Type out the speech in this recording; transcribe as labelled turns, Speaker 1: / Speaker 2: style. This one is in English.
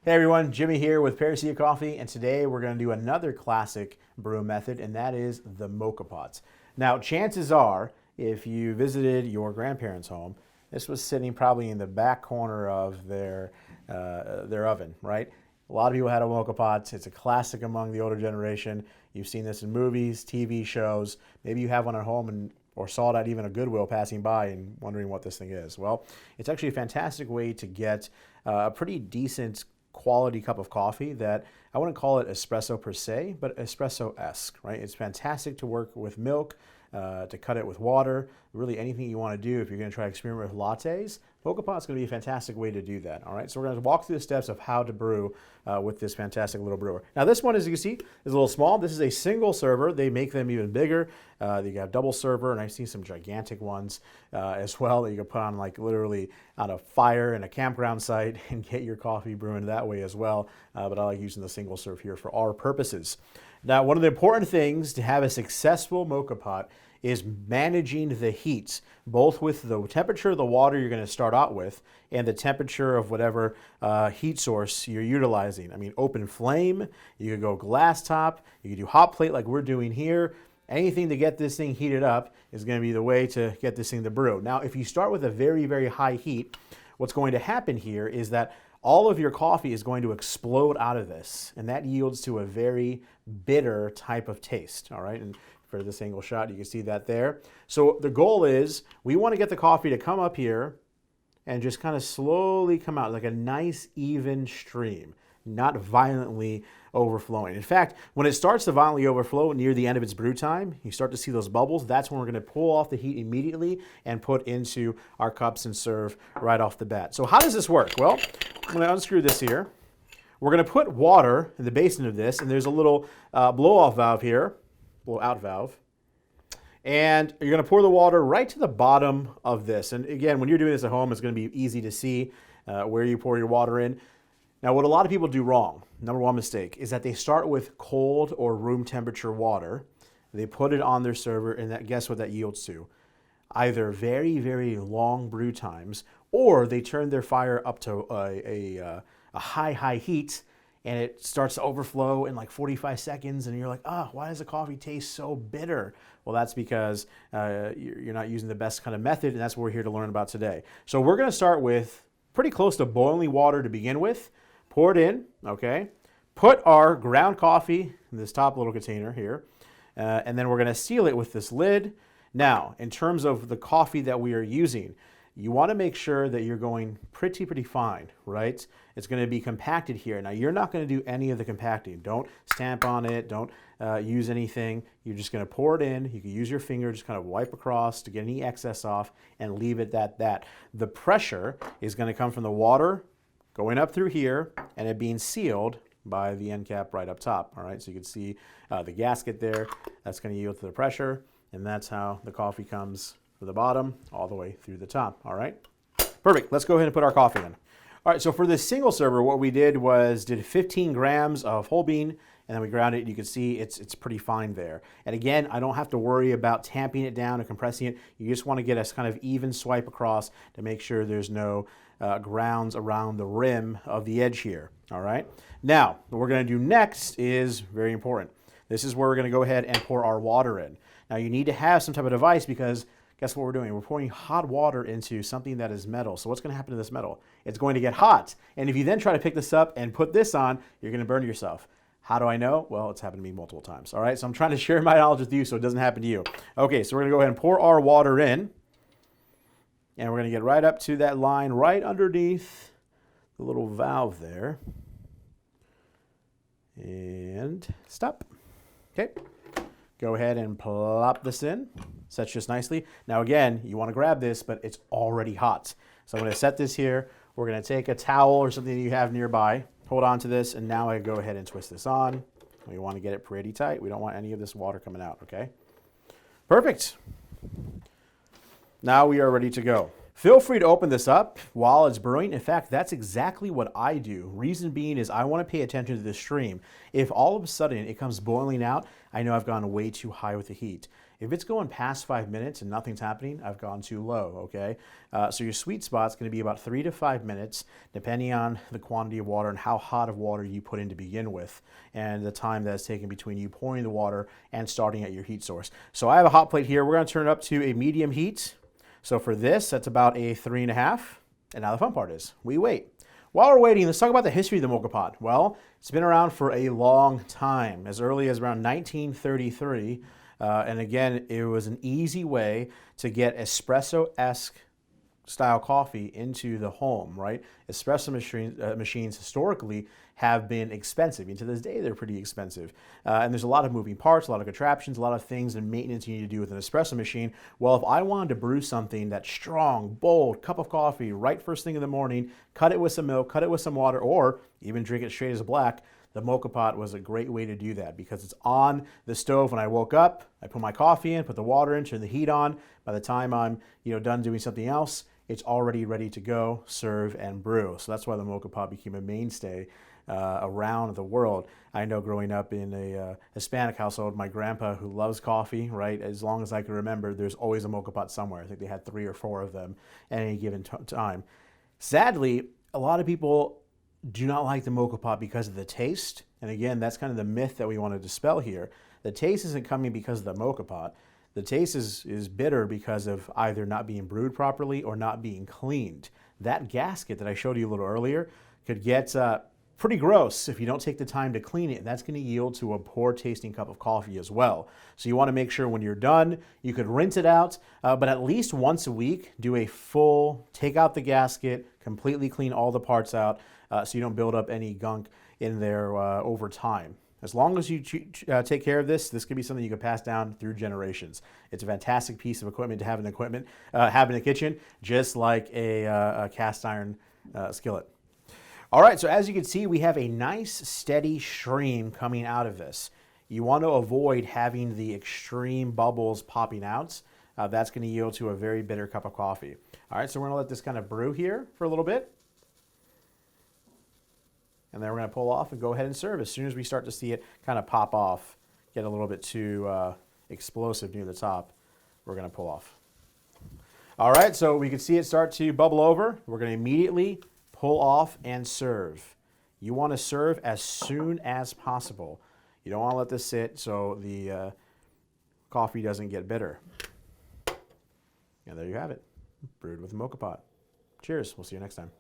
Speaker 1: Hey everyone, Jimmy here with Panacea Coffee, and today we're going to do another classic brew method, and that is the moka pots. Now, chances are, if you visited your grandparents' home, this was sitting probably in the back corner of their oven, right? A lot of people had a moka pot. It's a classic among the older generation. You've seen this in movies, TV shows. Maybe you have one at home or saw it at even a Goodwill passing by and wondering what this thing is. Well, it's actually a fantastic way to get a pretty decent quality cup of coffee that I wouldn't call it espresso per se, but espresso-esque, right? It's fantastic to work with milk, to cut it with water, really anything you want to do if you're going to try to experiment with lattes. Moka pot's going to be a fantastic way to do that, all right? So we're going to walk through the steps of how to brew with this fantastic little brewer. Now this one, as you can see, is a little small. This is a single server. They make them even bigger. You have double server, and I've seen some gigantic ones as well that you can put on like literally on a fire in a campground site and get your coffee brewing that way as well. But I like using the single serve here for our purposes. Now, one of the important things to have a successful moka pot is managing the heat, both with the temperature of the water you're going to start out with and the temperature of whatever heat source you're utilizing. I mean, open flame, you could go glass top, you could do hot plate like we're doing here. Anything to get this thing heated up is going to be the way to get this thing to brew. Now, if you start with a very, very high heat, what's going to happen here is that all of your coffee is going to explode out of this, and that yields to a very bitter type of taste, all right? And for this angle shot, you can see that there. So the goal is we want to get the coffee to come up here and just kind of slowly come out like a nice even stream, not violently overflowing. In fact, when it starts to violently overflow near the end of its brew time, you start to see those bubbles. That's when we're going to pull off the heat immediately and put into our cups and serve right off the bat. So how does this work? Well, I'm going to unscrew this here. We're going to put water in the basin of this, and there's a little blow-off valve here, blow-out valve. And you're going to pour the water right to the bottom of this. And again, when you're doing this at home, it's going to be easy to see where you pour your water in. Now, what a lot of people do wrong, number one mistake, is that they start with cold or room temperature water. They put it on their server, and guess what that yields to? Either very, very long brew times, or they turn their fire up to a high heat, and it starts to overflow in like 45 seconds, and you're like, why does the coffee taste so bitter? Well, that's because you're not using the best kind of method, and that's what we're here to learn about today. So we're going to start with pretty close to boiling water to begin with. Pour it in, okay? Put our ground coffee in this top little container here, and then we're going to seal it with this lid. Now, in terms of the coffee that we are using, you want to make sure that you're going pretty fine, right? It's going to be compacted here. Now, you're not going to do any of the compacting. Don't stamp on it. Don't use anything. You're just going to pour it in. You can use your finger, just kind of wipe across to get any excess off and leave it at that. The pressure is going to come from the water going up through here and it being sealed by the end cap right up top, all right? So you can see the gasket there. That's going to yield to the pressure, and that's how the coffee comes from the bottom all the way through the top, all right? Perfect. Let's go ahead and put our coffee in. All right, so for this single server, what we did was did 15 grams of whole bean, and then we ground it. You can see it's pretty fine there. And again, I don't have to worry about tamping it down and compressing it. You just want to get a kind of even swipe across to make sure there's no grounds around the rim of the edge here, all right? Now, what we're going to do next is very important. This is where we're going to go ahead and pour our water in. Now, you need to have some type of device because guess what we're doing? We're pouring hot water into something that is metal. So what's going to happen to this metal? It's going to get hot. And if you then try to pick this up and put this on, you're going to burn yourself. How do I know? Well, it's happened to me multiple times, all right? So I'm trying to share my knowledge with you so it doesn't happen to you. Okay, so we're going to go ahead and pour our water in. And we're going to get right up to that line right underneath the little valve there. And stop. Okay. Go ahead and plop this in. Sets just nicely. Now again, you want to grab this, but it's already hot. So I'm going to set this here. We're going to take a towel or something you have nearby. Hold on to this, and now I go ahead and twist this on. We want to get it pretty tight. We don't want any of this water coming out, okay? Perfect. Now we are ready to go. Feel free to open this up while it's brewing. In fact, that's exactly what I do. Reason being is I want to pay attention to the stream. If all of a sudden it comes boiling out, I know I've gone way too high with the heat. If it's going past 5 minutes and nothing's happening, I've gone too low, okay? So your sweet spot's gonna be about 3 to 5 minutes, depending on the quantity of water and how hot of water you put in to begin with, and the time that's taken between you pouring the water and starting at your heat source. So I have a hot plate here. We're gonna turn it up to a medium heat. So for this, that's about a 3.5. And now the fun part is, we wait. While we're waiting, let's talk about the history of the Moka Pot. Well, it's been around for a long time, as early as around 1933. And again, it was an easy way to get espresso-esque style coffee into the home, right? Espresso machines historically have been expensive. And to this day, they're pretty expensive. And there's a lot of moving parts, a lot of contraptions, a lot of things and maintenance you need to do with an espresso machine. Well, if I wanted to brew something that's strong, bold, cup of coffee, right first thing in the morning, cut it with some milk, cut it with some water, or even drink it straight as black, the Moka Pot was a great way to do that because it's on the stove when I woke up. I put my coffee in, put the water in, turn the heat on. By the time I'm done doing something else, it's already ready to go, serve, and brew. So that's why the Moka Pot became a mainstay around the world. I know growing up in a Hispanic household, my grandpa, who loves coffee, right, as long as I can remember, there's always a Moka Pot somewhere. I think they had 3 or 4 of them at any given time. Sadly, a lot of people do not like the Moka Pot because of the taste. And again, that's kind of the myth that we want to dispel here. The taste isn't coming because of the Moka Pot. The taste is bitter because of either not being brewed properly or not being cleaned. That gasket that I showed you a little earlier could get pretty gross if you don't take the time to clean it. And that's going to yield to a poor tasting cup of coffee as well. So you want to make sure when you're done, you could rinse it out, but at least once a week, do a full, take out the gasket, completely clean all the parts out so you don't build up any gunk in there over time. As long as you take care of this, this could be something you can pass down through generations. It's a fantastic piece of equipment to have in a kitchen, just like a cast iron skillet. All right, so as you can see, we have a nice steady stream coming out of this. You want to avoid having the extreme bubbles popping out. That's going to yield to a very bitter cup of coffee. All right, so we're going to let this kind of brew here for a little bit. And then we're going to pull off and go ahead and serve. As soon as we start to see it kind of pop off, get a little bit too explosive near the top, we're going to pull off. All right, so we can see it start to bubble over. We're going to immediately pull off and serve. You want to serve as soon as possible. You don't want to let this sit so the coffee doesn't get bitter. And there you have it, brewed with a Moka Pot. Cheers. We'll see you next time.